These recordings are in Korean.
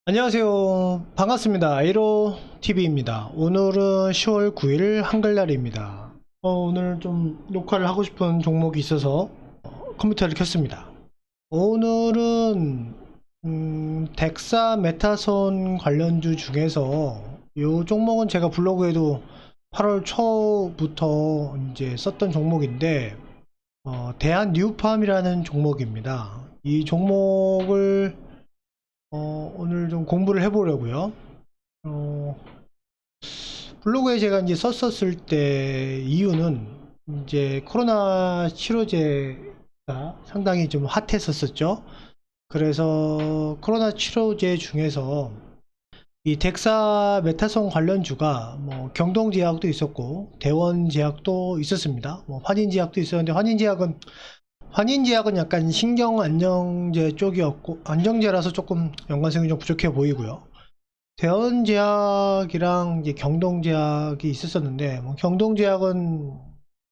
안녕하세요. 반갑습니다. 에이로 TV입니다. 오늘은 10월 9일 한글날입니다. 오늘 좀 녹화를 하고 싶은 종목이 있어서 컴퓨터를 켰습니다. 오늘은 덱사 메타손 관련주 중에서 이 종목은 제가 블로그에도 8월 초부터 이제 썼던 종목인데 대한 뉴팜이라는 종목입니다. 이 종목을 오늘 좀 공부를 해보려고요. 어, 블로그에 제가 이제 썼었을 때 이유는 이제 코로나 치료제가 상당히 좀 핫했었죠. 그래서 코로나 치료제 중에서 이 덱사 메타손 관련주가 뭐 경동제약도 있었고 대원제약도 있었습니다. 뭐 환인제약도 있었는데 환인제약은 약간 신경 안정제 쪽이었고 안정제라서 조금 연관성이 좀 부족해 보이고요. 대원제약이랑 이제 경동제약이 있었었는데 뭐 경동제약은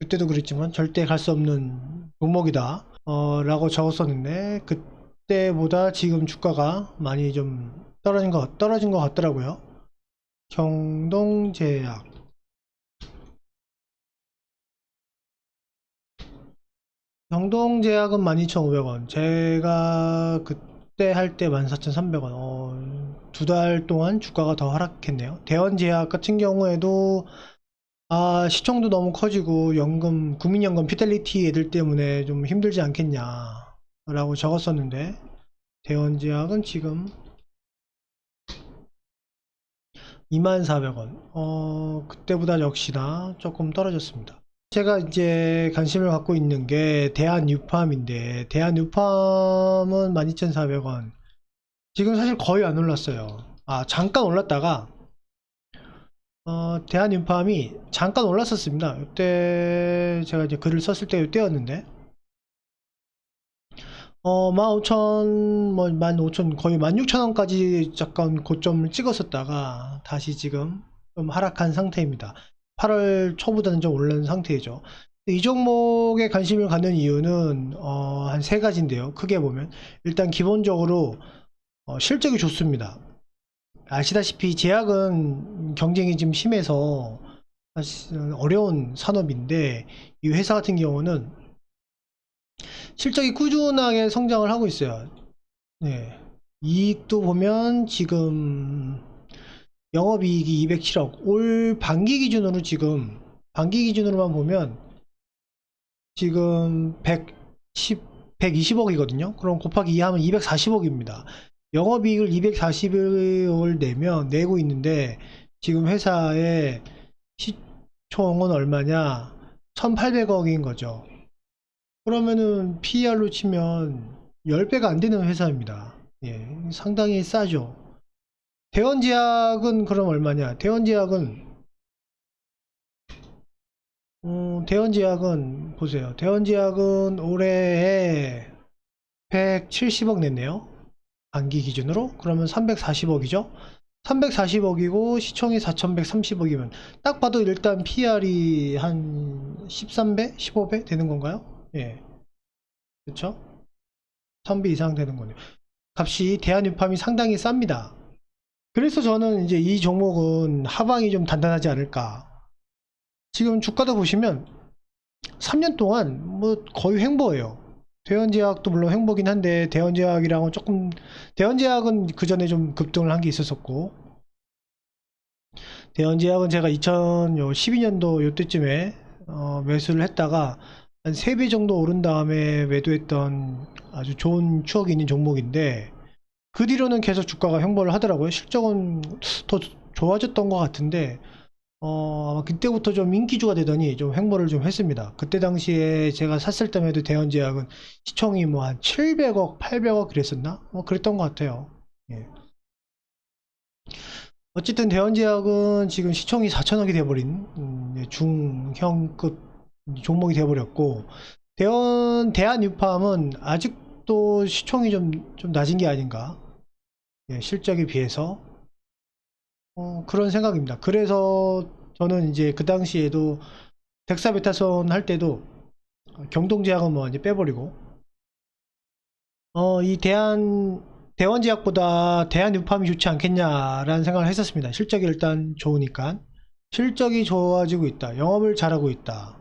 그때도 그랬지만 절대 갈 수 없는 종목이다 라고 적었었는데 그때보다 지금 주가가 많이 좀 떨어진 것 같더라고요. 경동제약 경동제약은 12,500원, 제가 그때 할 때 14,300원. 두 달 동안 주가가 더 하락했네요. 대원제약 같은 경우에도 시총도 너무 커지고 국민연금 피델리티 애들 때문에 좀 힘들지 않겠냐 라고 적었었는데 대원제약은 지금 24,000원. 그때보다 역시나 조금 떨어졌습니다. 제가 이제 관심을 갖고 있는 게 대한유팜인데 대한유팜은 12,400원, 지금 사실 거의 안 올랐어요. 잠깐 올랐다가 대한인팜이 잠깐 올랐었습니다. 이때 제가 이제 글을 썼을 때 이때였는데 15,000, 뭐 15,000, 거의 16,000원까지 잠깐 고점을 찍었었다가 다시 지금 좀 하락한 상태입니다. 8월 초보다는 좀 오른 상태이죠. 이 종목에 관심을 갖는 이유는 한 세 가지인데요. 크게 보면 일단 기본적으로 실적이 좋습니다. 아시다시피 제약은 경쟁이 좀 심해서 사실 어려운 산업인데 이 회사 같은 경우는 실적이 꾸준하게 성장을 하고 있어요. 네. 이익도 보면 지금 영업이익이 207억, 올 반기 기준으로 지금 반기 기준으로만 보면 지금 120억이거든요. 그럼 곱하기 2 하면 240억입니다. 영업이익을 240억을 내고 있는데 지금 회사의 시총은 얼마냐? 1800억인 거죠. 그러면은 PER로 치면 10배가 안 되는 회사입니다. 예, 상당히 싸죠. 대원제약은 그럼 얼마냐? 대원제약은 보세요. 대원제약은 올해에 170억 냈네요. 반기 기준으로. 그러면 340억이죠. 340억이고 시총이 4130억이면 딱 봐도 일단 PR이 한 13배? 15배 되는 건가요? 예. 그렇죠? 1000배 이상 되는 거네요. 값이 대한유팜이 상당히 쌉니다. 그래서 저는 이제 이 종목은 하방이 좀 단단하지 않을까. 지금 주가도 보시면 3년 동안 뭐 거의 횡보예요. 대원제약도 물론 횡보긴 한데 대원제약이랑은 조금, 대원제약은 그 전에 좀 급등을 한 게 있었었고, 대원제약은 제가 2012년도 요때쯤에 매수를 했다가 한 3배 정도 오른 다음에 매도했던 아주 좋은 추억이 있는 종목인데 그 뒤로는 계속 주가가 횡보를 하더라고요. 실적은 더 좋아졌던 것 같은데 아마 그때부터 좀 인기주가 되더니 좀 횡보를 좀 했습니다. 그때 당시에 제가 샀을 때만 해도 대원제약은 시총이 뭐 한 700억, 800억 그랬었나? 그랬던 것 같아요. 예. 어쨌든 대원제약은 지금 시총이 4천억이 돼버린 중형급 종목이 돼버렸고, 대한유팜은 아직도 시총이 좀 낮은 게 아닌가. 예, 실적에 비해서 그런 생각입니다. 그래서 저는 이제 그 당시에도 덱사메타손 할 때도 경동제약은 뭐 이제 빼버리고 이 대원제약보다 대한유팜이 좋지 않겠냐라는 생각을 했었습니다. 실적이 일단 좋으니까. 실적이 좋아지고 있다. 영업을 잘하고 있다.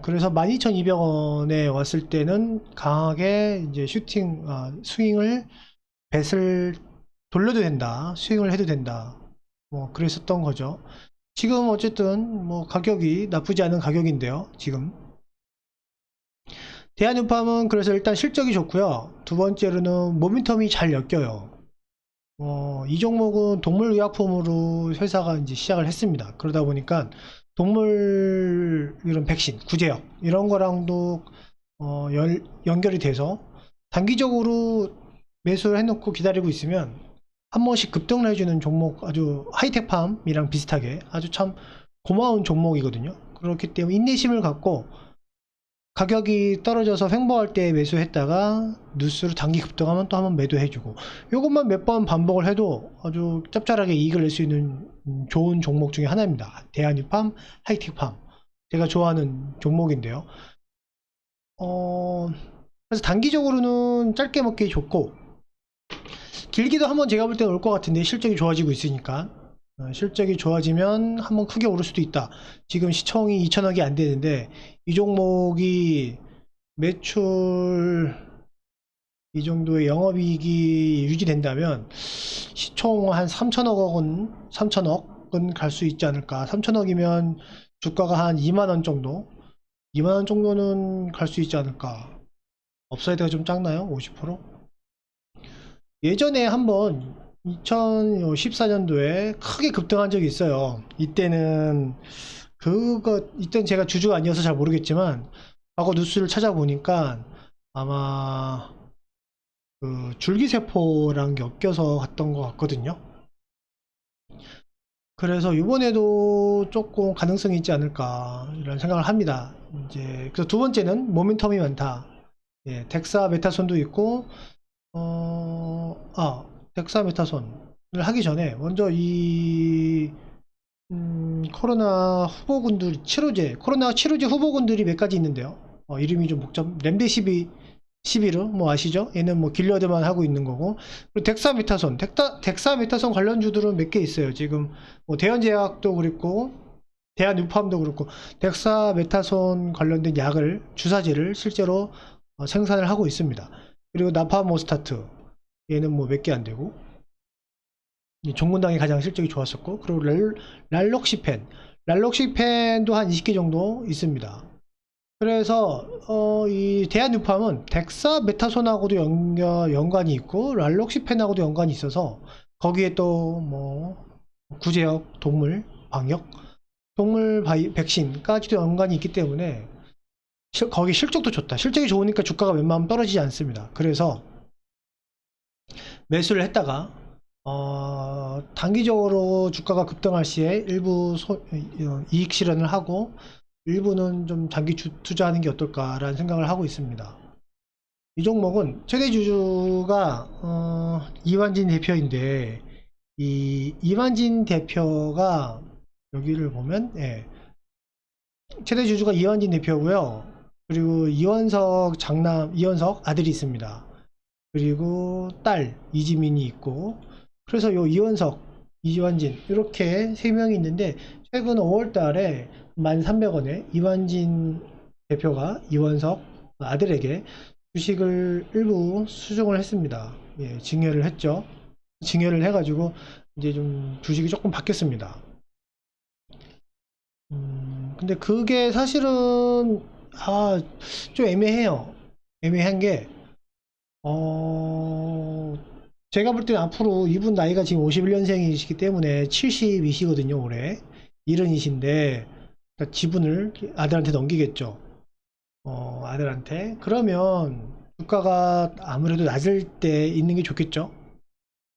그래서 12,200원에 왔을 때는 강하게 이제 스윙을, 뱃을 돌려도 된다. 스윙을 해도 된다. 뭐, 그랬었던 거죠. 지금 어쨌든 뭐 가격이 나쁘지 않은 가격인데요. 지금. 대한유팜은 그래서 일단 실적이 좋고요. 두 번째로는 모멘텀이 잘 엮여요. 이 종목은 동물의약품으로 회사가 이제 시작을 했습니다. 그러다 보니까 동물 이런 백신, 구제역 이런 거랑도 연결이 돼서 단기적으로 매수를 해놓고 기다리고 있으면 한 번씩 급등을 해주는 종목, 아주 하이텍팜이랑 비슷하게 아주 참 고마운 종목이거든요. 그렇기 때문에 인내심을 갖고 가격이 떨어져서 횡보할 때 매수했다가 뉴스로 단기 급등하면 또 한번 매도해주고, 이것만 몇 번 반복을 해도 아주 짭짤하게 이익을 낼 수 있는 좋은 종목 중에 하나입니다. 대한유팜, 하이텍팜, 제가 좋아하는 종목인데요. 그래서 단기적으로는 짧게 먹기 좋고, 길게도 한번 제가 볼 때 올 것 같은데, 실적이 좋아지고 있으니까. 실적이 좋아지면 한번 크게 오를 수도 있다. 지금 시총이 2천억이 안 되는데, 이 종목이 매출 이 정도의 영업이익이 유지된다면 시총 한 3천억은 갈 수 있지 않을까. 3천억이면 주가가 한 2만원 정도, 2만원 정도는 갈 수 있지 않을까. 업사이드가 좀 작나요? 50%? 예전에 한번 2014년도에 크게 급등한 적이 있어요. 이때는 이때는 제가 주주가 아니어서 잘 모르겠지만 과거 뉴스를 찾아보니까 아마 그 줄기세포랑 엮여서 갔던 것 같거든요. 그래서 이번에도 조금 가능성이 있지 않을까 이런 생각을 합니다. 이제 그래서 두 번째는 모멘텀이 많다. 예, 덱사메타손도 있고 덱사메타손을 하기 전에 먼저 코로나 치료제 후보군들이 몇 가지 있는데요. 이름이 좀 렘데시비르 뭐 아시죠? 얘는 뭐 길러드만 하고 있는 거고, 그리고 덱사메타손 관련주들은 몇 개 있어요. 지금 뭐 대현제약도 그렇고 대한유팜도 그렇고 덱사메타손 관련된 주사제를 실제로 생산을 하고 있습니다. 그리고 나파모스타트 얘는 뭐 몇 개 안 되고, 종군당이 가장 실적이 좋았었고, 그리고 랄록시펜도 한 20개 정도 있습니다. 그래서 이 대한유팜은 덱사메타손하고도 연관이 있고 랄록시펜하고도 연관이 있어서 거기에 또 뭐 구제역, 동물 방역, 백신까지도 연관이 있기 때문에 거기 실적도 좋다. 실적이 좋으니까 주가가 웬만하면 떨어지지 않습니다. 그래서 매수를 했다가 단기적으로 주가가 급등할 시에 일부 이익 실현을 하고 일부는 좀 장기 투자하는 게 어떨까라는 생각을 하고 있습니다. 이 종목은 최대 주주가 이완진 대표인데, 이 이완진 대표가 여기를 보면 최대 주주가 이완진 대표고요. 그리고 이원석 아들이 있습니다. 그리고 딸 이지민이 있고, 그래서 요 이원석, 이완진 이렇게 세 명이 있는데, 최근 5월 달에 1,300원에 이완진 대표가 이원석 아들에게 주식을 일부 수정을 했습니다. 예, 증여를 했죠. 증여를 해가지고 이제 좀 주식이 조금 바뀌었습니다. 근데 그게 사실은 좀 애매해요. 애매한 게 제가 볼 때는 앞으로 이분 나이가 지금 51년생이시기 때문에 72시거든요, 올해. 70이신데, 그러니까 지분을 아들한테 넘기겠죠. 아들한테. 그러면 주가가 아무래도 낮을 때 있는 게 좋겠죠.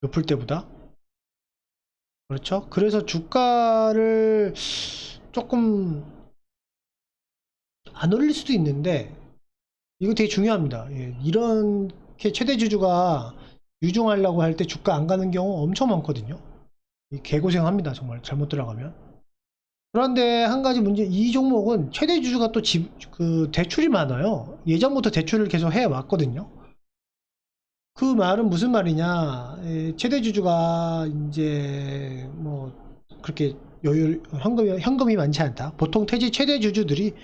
높을 때보다. 그렇죠. 그래서 주가를 조금 안 올릴 수도 있는데, 이거 되게 중요합니다. 예, 이렇게 최대 주주가 유종하려고 할 때 주가 안 가는 경우 엄청 많거든요. 개고생합니다. 정말 잘못 들어가면. 그런데 한 가지 문제, 이 종목은 최대 주주가 또 대출이 많아요. 예전부터 대출을 계속 해 왔거든요. 그 말은 무슨 말이냐? 최대 주주가 이제 뭐 그렇게 현금이 많지 않다. 보통 태지 최대 주주들이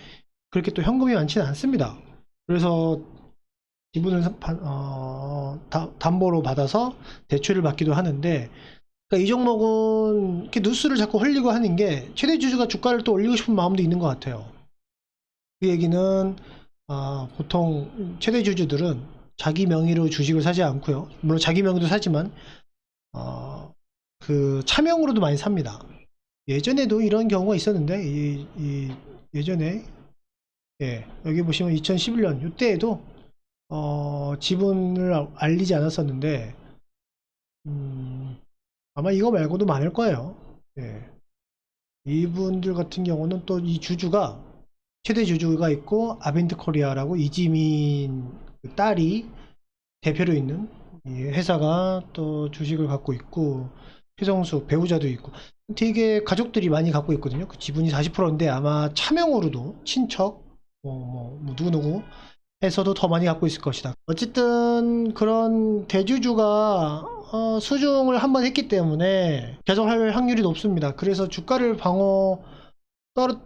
그렇게 또 현금이 많지는 않습니다. 그래서 지분을 담보로 받아서 대출을 받기도 하는데, 그러니까 이 종목은 이렇게 뉴스를 자꾸 흘리고 하는 게 최대 주주가 주가를 또 올리고 싶은 마음도 있는 것 같아요. 그 얘기는 보통 최대 주주들은 자기 명의로 주식을 사지 않고요. 물론 자기 명의도 사지만 그 차명으로도 많이 삽니다. 예전에도 이런 경우가 있었는데 예전에 여기 보시면 2011년 이때에도 지분을 알리지 않았었는데 아마 이거 말고도 많을 거예요. 예. 이분들 같은 경우는 또 이 주주가 최대 주주가 있고 아벤트 코리아라고 이지민 그 딸이 대표로 있는 이 회사가 또 주식을 갖고 있고, 최성수 배우자도 있고 되게 가족들이 많이 갖고 있거든요. 그 지분이 40%인데 아마 차명으로도 친척 누구누구 해서도 더 많이 갖고 있을 것이다. 어쨌든 그런 대주주가 수중을 한번 했기 때문에 계속 할 확률이 높습니다. 그래서 주가를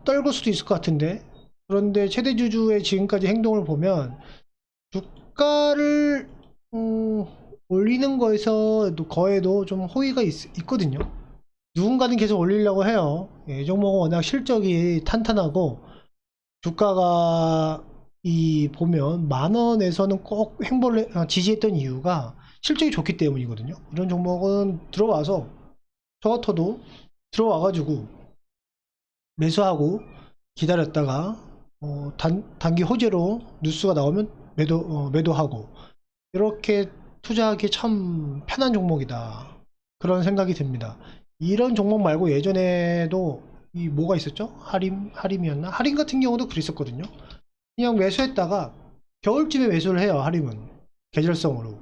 떨굴 수도 있을 것 같은데, 그런데 최대주주의 지금까지 행동을 보면 주가를 올리는 거에도 좀 호의가 있거든요. 누군가는 계속 올리려고 해요. 이 종목은 워낙 실적이 탄탄하고 주가가 보면 10,000원에서는 꼭 지지했던 이유가 실적이 좋기 때문이거든요. 이런 종목은 들어와서 저 같아도 들어와가지고 매수하고 기다렸다가 단기 호재로 뉴스가 나오면 매도하고 이렇게 투자하기 참 편한 종목이다, 그런 생각이 듭니다. 이런 종목 말고 예전에도 뭐가 있었죠? 하림이었나? 하림 같은 경우도 그랬었거든요. 그냥 매수했다가 겨울쯤에 매수를 해요. 하림은 계절성으로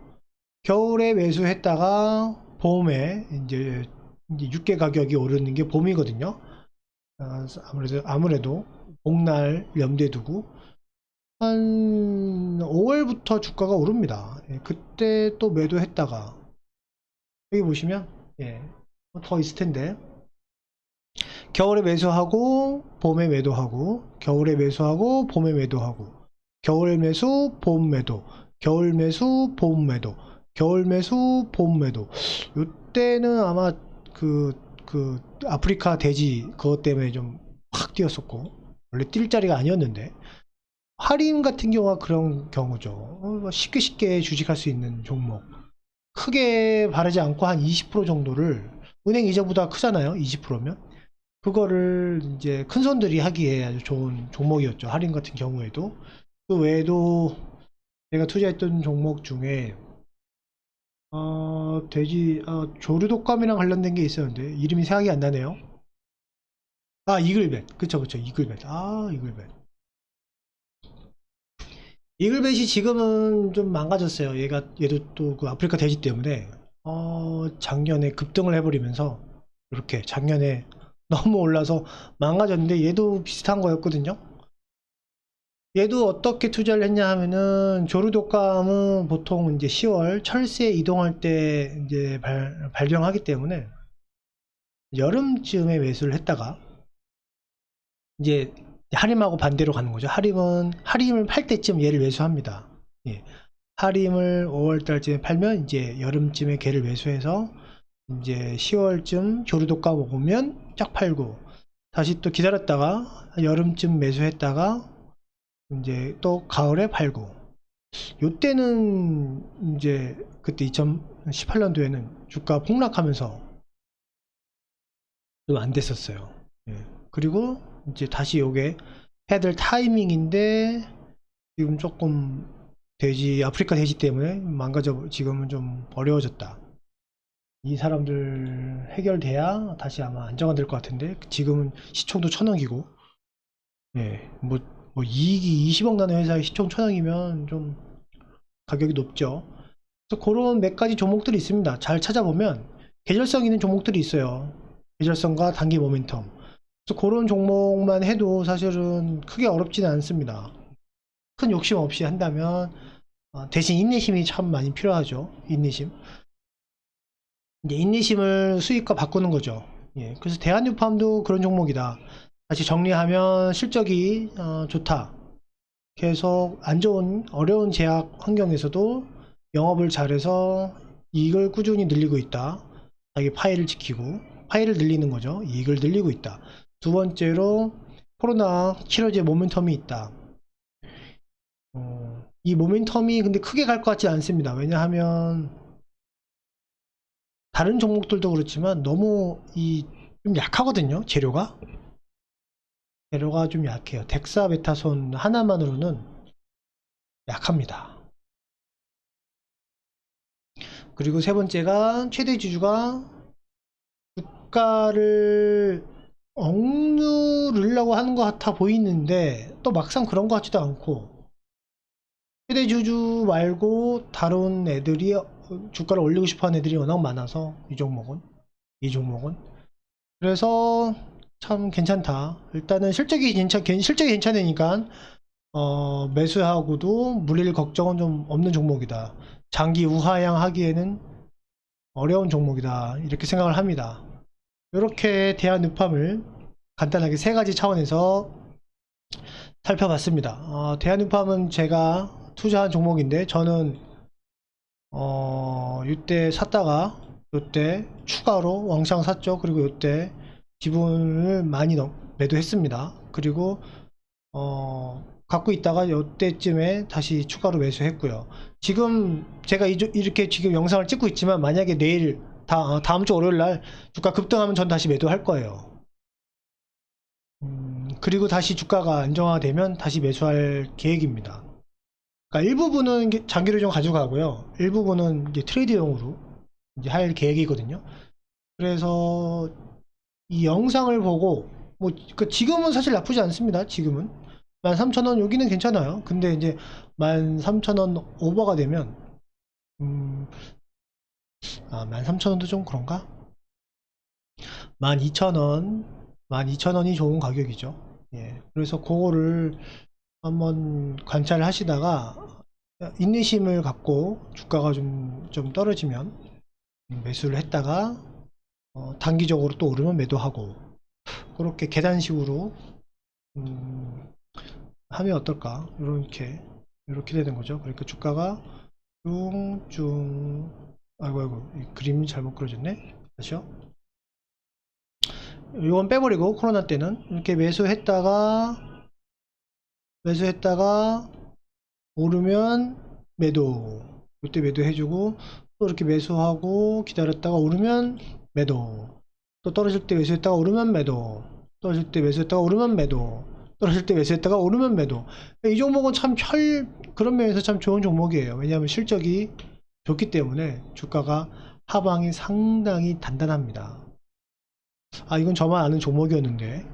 겨울에 매수했다가 봄에 이제 육개 가격이 오르는 게 봄이거든요. 아무래도 복날 염두에 두고 한 5월부터 주가가 오릅니다. 그때 또 매도했다가 여기 보시면 더 있을 텐데, 겨울에 매수하고 봄에 매도하고 겨울에 매수하고 봄에 매도하고 겨울 매수 봄 매도 겨울 매수 봄 매도 겨울 매수 봄 매도. 이때는 아마 그 아프리카 돼지 그것 때문에 좀 확 뛰었었고, 원래 뛸 자리가 아니었는데, 하림 같은 경우가 그런 경우죠. 쉽게 주식할 수 있는 종목, 크게 바르지 않고 한 20% 정도를, 은행 이자보다 크잖아요 20%면. 그거를 이제 큰 손들이 하기에 아주 좋은 종목이었죠. 할인 같은 경우에도. 그 외에도 제가 투자했던 종목 중에 조류독감이랑 관련된 게 있었는데 이름이 생각이 안 나네요. 이글벳. 그쵸, 이글벳. 이글벳이 지금은 좀 망가졌어요. 얘도 또 그 아프리카 돼지 때문에 작년에 급등을 해버리면서 이렇게 작년에 너무 올라서 망가졌는데, 얘도 비슷한 거였거든요. 얘도 어떻게 투자를 했냐 하면은, 조류독감은 보통 이제 10월 철새 이동할 때 이제 발병하기 때문에 여름쯤에 매수를 했다가 이제 하림하고 반대로 가는 거죠. 하림을 팔 때쯤 얘를 매수합니다. 하림을 5월 달쯤에 팔면 이제 여름쯤에 걔를 매수해서 이제 10월쯤 조류독감 오면 쫙 팔고, 다시 또 기다렸다가 여름쯤 매수했다가 이제 또 가을에 팔고. 요때는 이제 그때 2018년도에는 주가 폭락하면서 좀 안 됐었어요. 그리고 이제 다시 요게 해야 될 타이밍인데, 지금 조금 아프리카 돼지 때문에 지금은 좀 어려워졌다. 이 사람들 해결돼야 다시 아마 안정화될 것 같은데, 지금은 시총도 1,000억이고, 뭐 이익이 20억 나는 회사의 시총 1,000억이면 좀 가격이 높죠. 그래서 그런 몇 가지 종목들이 있습니다. 잘 찾아보면 계절성 있는 종목들이 있어요. 계절성과 단기 모멘텀. 그래서 그런 종목만 해도 사실은 크게 어렵지는 않습니다. 큰 욕심 없이 한다면 대신 인내심이 참 많이 필요하죠. 인내심. 이제 인내심을 수익과 바꾸는 거죠. 예, 그래서 대한유팜도 그런 종목이다. 다시 정리하면 실적이 좋다. 계속 안 좋은 어려운 제약 환경에서도 영업을 잘해서 이익을 꾸준히 늘리고 있다. 자기 파일을 지키고 파일을 늘리는 거죠. 이익을 늘리고 있다. 두 번째로 코로나 치료제 모멘텀이 있다. 이 모멘텀이 근데 크게 갈 것 같지 않습니다. 왜냐하면 다른 종목들도 그렇지만 너무 좀 약하거든요. 재료가 좀 약해요. 덱사메타손 하나만으로는 약합니다. 그리고 세 번째가 최대 지주가 주가를 억누르려고 하는 것 같아 보이는데 또 막상 그런 것 같지도 않고, 최대 주주 말고 다른 애들이 주가를 올리고 싶어 하는 애들이 워낙 많아서 이 종목은 그래서 참 괜찮다. 일단은 실적이 괜찮으니까 매수하고도 물릴 걱정은 좀 없는 종목이다. 장기 우하향 하기에는 어려운 종목이다. 이렇게 생각을 합니다. 이렇게 대한누팜을 간단하게 세 가지 차원에서 살펴봤습니다. 대한누팜은 제가 투자한 종목인데 저는 이때 샀다가 이때 추가로 왕창 샀죠. 그리고 이때 지분을 많이 매도했습니다. 그리고 갖고 있다가 이때쯤에 다시 추가로 매수했고요. 지금 제가 이렇게 지금 영상을 찍고 있지만 만약에 내일 다음 주 월요일 날 주가 급등하면 전 다시 매도할 거예요. 그리고 다시 주가가 안정화되면 다시 매수할 계획입니다. 그러니까 일부분은 장기로 좀 가져가고요. 일부분은 이제 트레이드용으로 이제 할 계획이거든요. 그래서 이 영상을 보고 지금은 사실 나쁘지 않습니다. 지금은 13,000원 여기는 괜찮아요. 근데 이제 13,000원 오버가 되면 13,000원도 좀 그런가? 12,000원 12,000원이 좋은 가격이죠. 예. 그래서 그거를 한번 관찰을 하시다가 인내심을 갖고 주가가 좀 떨어지면 매수를 했다가 단기적으로 또 오르면 매도하고, 그렇게 계단식으로 하면 어떨까? 이렇게 되는 거죠. 그러니까 주가가 쭉쭉, 아이고 이 그림이 잘못 그려졌네. 다시요. 이건 빼버리고, 코로나 때는 이렇게 매수했다가 오르면 매도, 이때 매도해주고, 또 이렇게 매수하고 기다렸다가 오르면 매도, 또 떨어질 때 매수했다가 오르면 매도, 떨어질 때 매수했다가 오르면 매도, 떨어질 때 매수했다가 오르면 매도. 이 종목은 참 그런 면에서 참 좋은 종목이에요. 왜냐하면 실적이 좋기 때문에 주가가 하방이 상당히 단단합니다. 이건 저만 아는 종목이었는데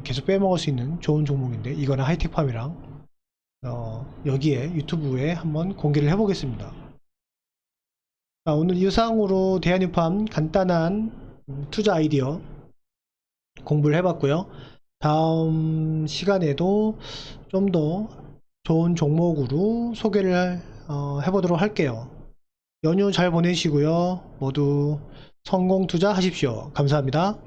계속 빼먹을 수 있는 좋은 종목인데, 이거는 하이텍팜이랑 여기에 유튜브에 한번 공개를 해보겠습니다. 오늘 이상으로 대한유팜 간단한 투자 아이디어 공부를 해봤고요. 다음 시간에도 좀 더 좋은 종목으로 소개를 해보도록 할게요. 연휴 잘 보내시고요. 모두 성공 투자 하십시오. 감사합니다.